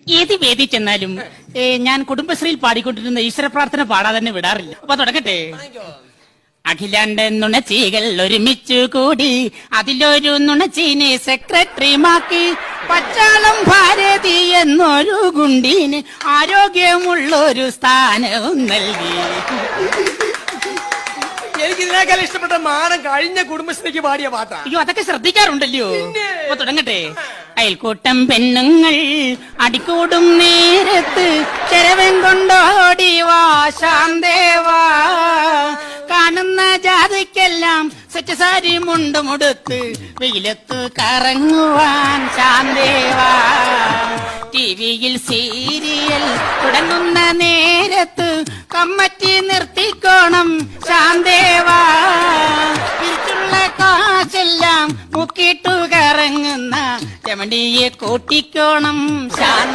ഏത് വേദി ചെന്നാലും ഞാൻ കുടുംബശ്രീയിൽ പാടിക്കൊണ്ടിരുന്ന ഈശ്വര പ്രാർത്ഥന പാടാതെ തന്നെ വിടാറില്ല. അപ്പൊ തുടങ്ങട്ടെ. അഖിലാണ്ട നുണച്ചികൾ ഒരുമിച്ചു കൂടി അതിലൊരു നുണച്ചീനെ സെക്രട്ടറിമാക്കി പച്ചാളം ഭാരതി എന്നൊരു ഗുണ്ടീന് ആരോഗ്യമുള്ളൊരു സ്ഥാനവും നൽകി. എനിക്ക് ഇതിനേക്കാൾ ഇഷ്ടപ്പെട്ട മാനം കഴിഞ്ഞ കുടുംബശ്രീക്ക് പാടിയ പാട്ടാ. അയ്യോ, അതൊക്കെ ശ്രദ്ധിക്കാറുണ്ടല്ലോ. അപ്പൊ തുടങ്ങട്ടെ. അയൽക്കൂട്ടം പെണ്ണുങ്ങൾ അടിക്കൂടും നേരത്ത് ചെരവൻ കൊണ്ടോടി വാ ശാന്തേവാ, കാണുന്ന ജാതിക്കെല്ലാം സെറ്റ് സാരി മുണ്ടുമുടുത്ത് വെയിലത്ത് കറങ്ങുവാൻ ശാന്തേവാ. ടിവിയിൽ സീരിയൽ തുടങ്ങുന്ന നേരത്ത് കമ്മറ്റി നിർത്തിക്കോണം ശാന്തേവാ. പിരിച്ചുള്ള കാശെല്ലാം മുക്കിട്ടു കറങ്ങുന്ന ചെമണ്ടിയെ കൂട്ടിക്കോണം ശാന്ത.